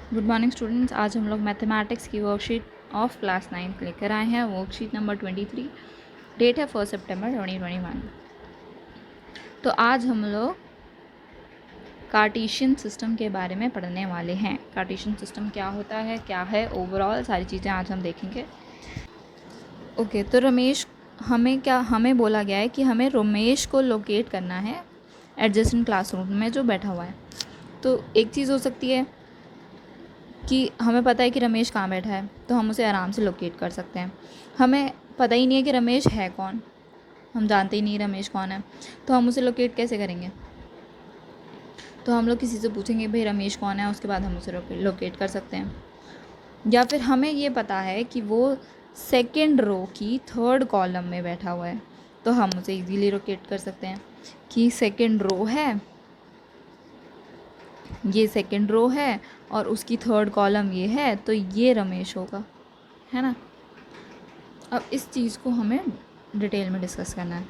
Good morning students. आज हम लोग मैथमेटिक्स की वर्कशीट ऑफ क्लास 9 लेकर आए हैं। वर्कशीट नंबर 23, डेट है 1 सितंबर 2021। तो आज हम लोग कार्टेशियन सिस्टम के बारे में पढ़ने वाले हैं। कार्टेशियन सिस्टम क्या होता है, क्या है, ओवरऑल सारी चीज़ें आज हम देखेंगे। ओके, तो रमेश हमें बोला गया है कि हमें रमेश को लोकेट करना है एडजेसेंट क्लासरूम में जो बैठा हुआ है। तो एक चीज़ हो सकती है कि हमें पता है कि रमेश कहाँ बैठा है, तो हम उसे आराम से लोकेट कर सकते हैं। हमें पता ही नहीं है कि रमेश है कौन, हम जानते ही नहीं रमेश कौन है, तो हम उसे लोकेट कैसे करेंगे? तो हम लोग किसी से पूछेंगे भाई रमेश कौन है, उसके बाद हम उसे लोकेट कर सकते हैं। या फिर हमें ये पता है कि वो सेकेंड रो की थर्ड कॉलम में बैठा हुआ है, तो हम उसे इजीली लोकेट कर सकते हैं कि सेकेंड रो है, ये सेकेंड रो है और उसकी थर्ड कॉलम ये है, तो ये रमेश होगा, है ना। अब इस चीज़ को हमें डिटेल में डिस्कस करना है।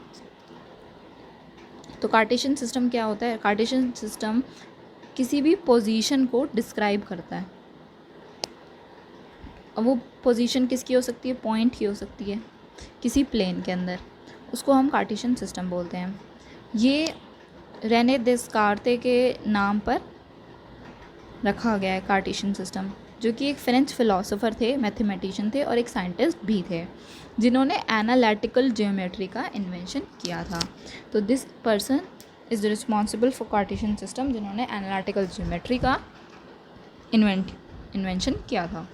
तो कार्टेशियन सिस्टम क्या होता है? कार्टेशियन सिस्टम किसी भी पोजीशन को डिस्क्राइब करता है। अब वो पोजीशन किसकी हो सकती है? पॉइंट की हो सकती है किसी प्लेन के अंदर, उसको हम कार्टेशियन सिस्टम बोलते हैं। ये रेने देस्कार्ते के नाम पर रखा गया है कार्टेशियन सिस्टम, जो कि एक फ्रेंच फिलोसोफर थे, मैथमेटिशियन थे और एक साइंटिस्ट भी थे, जिन्होंने एनालिटिकल ज्योमेट्री का इन्वेंशन किया था। तो this person is responsible for Cartesian system, जिन्होंने एनालिटिकल ज्योमेट्री का इन्वेंशन किया था।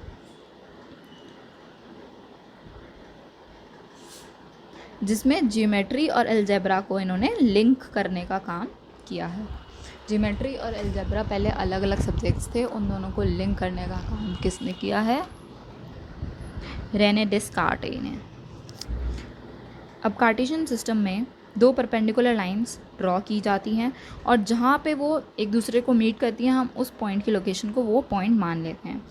जिसमें ज्योमेट्री और अलजेब्रा को इन्होंने लिंक करने का काम किया है। ज्योमेट्री और अलजेब्रा पहले अलग अलग सब्जेक्ट्स थे, उन दोनों को लिंक करने का काम किसने किया है? रेने डेस्कार्टे ने। अब कार्टेशियन सिस्टम में दो परपेंडिकुलर लाइंस ड्रॉ की जाती हैं और जहाँ पे वो एक दूसरे को मीट करती हैं, हम उस पॉइंट की लोकेशन को वो पॉइंट मान लेते हैं।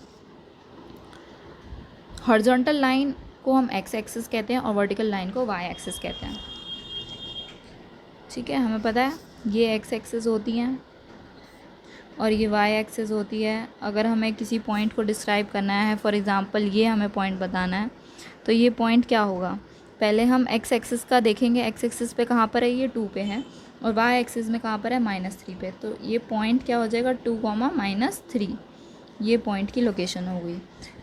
हॉरिजॉन्टल लाइन को हम एक्स एक्सिस कहते हैं और वर्टिकल लाइन को वाई एक्सिस कहते हैं। ठीक है, हमें पता है ये एक्स एक्सिस होती हैं और ये वाई एक्सिस होती है। अगर हमें किसी पॉइंट को डिस्क्राइब करना है, फॉर एग्जांपल ये हमें पॉइंट बताना है, तो ये पॉइंट क्या होगा? पहले हम एक्स एक्सिस का देखेंगे, एक्स एक्सिस पे कहाँ पर है? ये 2 पे है, और वाई एक्सिस में कहाँ पर है? -3 पे। तो ये पॉइंट क्या हो जाएगा? 2, -3, ये पॉइंट की लोकेशन हो गई।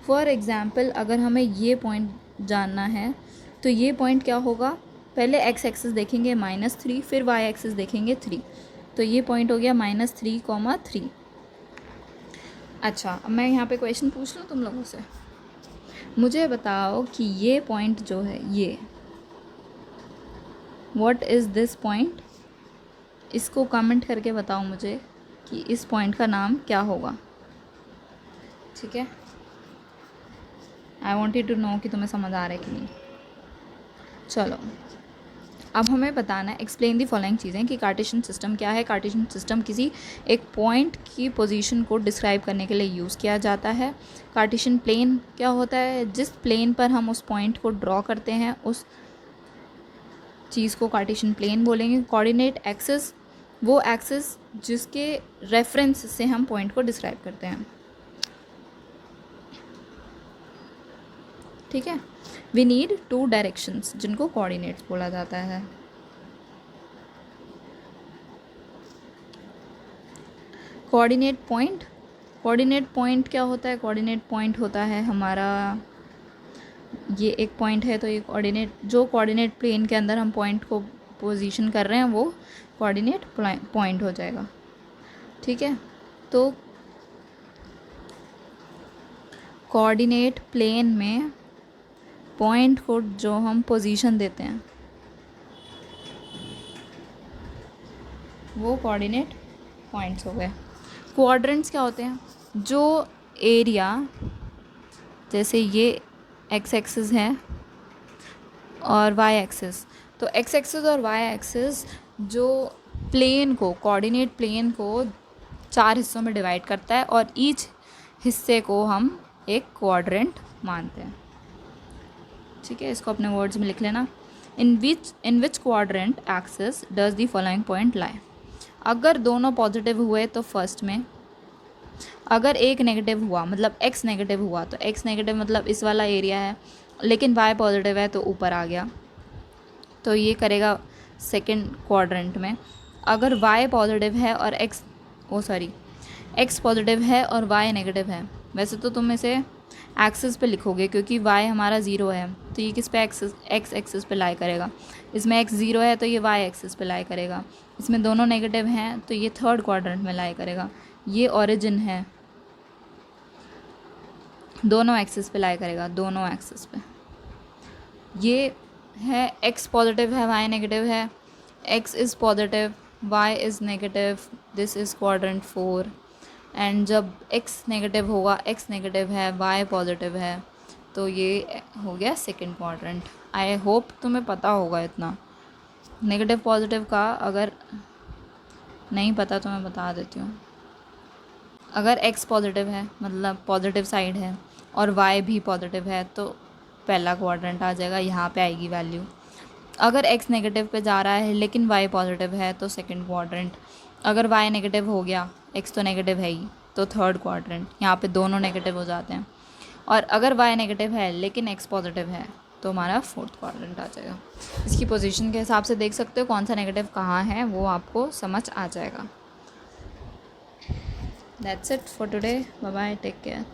फॉर एग्ज़ाम्पल अगर हमें ये पॉइंट जानना है, तो ये पॉइंट क्या होगा? पहले एक्स एक्सिस देखेंगे -3, फिर वाई एक्सिस देखेंगे 3, तो ये पॉइंट हो गया -3, 3। अच्छा, अब मैं यहाँ पे क्वेश्चन पूछ लूँ तुम लोगों से। मुझे बताओ कि ये पॉइंट जो है, ये व्हाट इज़ दिस पॉइंट? इसको कमेंट करके बताओ मुझे कि इस पॉइंट का नाम क्या होगा। ठीक है, I want you to know कि तुम्हें समझ आ रहा है कि नहीं। चलो, अब हमें बताना है, एक्सप्लेन दी फॉलोइंग चीज़ें कि कार्टेशियन सिस्टम क्या है। कार्टेशियन सिस्टम किसी एक पॉइंट की पोजीशन को डिस्क्राइब करने के लिए यूज़ किया जाता है। कार्टेशियन प्लेन क्या होता है? जिस प्लेन पर हम उस पॉइंट को ड्रॉ करते हैं, उस चीज़ को कार्टेशियन प्लेन बोलेंगे। कोऑर्डिनेट एक्सिस, वो एक्सिस जिसके रेफरेंस से हम पॉइंट को डिस्क्राइब करते हैं। ठीक है, वी नीड 2 डायरेक्शंस, जिनको कोऑर्डिनेट्स बोला जाता है। कोऑर्डिनेट पॉइंट, कोऑर्डिनेट पॉइंट क्या होता है? कोऑर्डिनेट पॉइंट होता है हमारा, ये एक पॉइंट है, तो ये कोऑर्डिनेट, जो कोऑर्डिनेट प्लेन के अंदर हम पॉइंट को पोजीशन कर रहे हैं, वो कोऑर्डिनेट पॉइंट हो जाएगा। ठीक है, तो कोऑर्डिनेट प्लेन में पॉइंट को जो हम पोजीशन देते हैं, वो कोऑर्डिनेट पॉइंट्स हो गए। क्वाड्रेंट्स क्या होते हैं? जो एरिया, जैसे ये एक्स एक्सिस है और वाई एक्सिस, तो एक्स एक्सिस और वाई एक्सिस जो प्लेन को, कोऑर्डिनेट प्लेन को 4 हिस्सों में डिवाइड करता है और ईच हिस्से को हम एक क्वाड्रेंट मानते हैं। ठीक है, इसको अपने वर्ड्स में लिख लेना। In which quadrant axis does the following point lie? अगर दोनों पॉजिटिव हुए तो फर्स्ट में, अगर एक नेगेटिव हुआ मतलब x नेगेटिव हुआ, तो x नेगेटिव मतलब इस वाला एरिया है, लेकिन y पॉजिटिव है तो ऊपर आ गया, तो ये करेगा सेकंड क्वाड्रेंट में। अगर y पॉजिटिव है और x पॉजिटिव है और y नेगेटिव है, वैसे तो तुम इसे एक्सिस पे लिखोगे क्योंकि y हमारा 0 है, तो ये किस पे x एक्सिस पे लाई करेगा। इसमें x 0 है तो ये y एक्सिस पे लाई करेगा। इसमें दोनों नेगेटिव हैं तो ये थर्ड क्वाड्रेंट में लाई करेगा। ये ओरिजिन है, दोनों एक्सिस पे लाई करेगा, दोनों एक्सिस पे। ये है x पॉजिटिव है, y नेगेटिव है, x is positive, y is negative, this is quadrant 4। And जब x नेगेटिव होगा, x नेगेटिव है, y पॉजिटिव है, तो ये हो गया सेकंड क्वाड्रेंट। आई होप तुम्हें पता होगा इतना नेगेटिव पॉजिटिव का। अगर नहीं पता तो मैं बता देती हूँ। अगर x पॉजिटिव है मतलब पॉजिटिव साइड है और y भी पॉजिटिव है तो पहला क्वाड्रेंट आ जाएगा, यहाँ पे आएगी वैल्यू। अगर x नेगेटिव पे जा रहा है लेकिन y पॉजिटिव है तो सेकंड क्वाड्रेंट। अगर y नेगेटिव हो गया, x तो नेगेटिव है ही, तो थर्ड क्वाड्रेंट। यहाँ पे दोनों नेगेटिव हो जाते हैं। और अगर y नेगेटिव है लेकिन x पॉजिटिव है तो हमारा फोर्थ क्वाड्रेंट आ जाएगा। इसकी पोजीशन के हिसाब से देख सकते हो कौन सा नेगेटिव कहाँ है, वो आपको समझ आ जाएगा। That's it for today, bye bye, take care.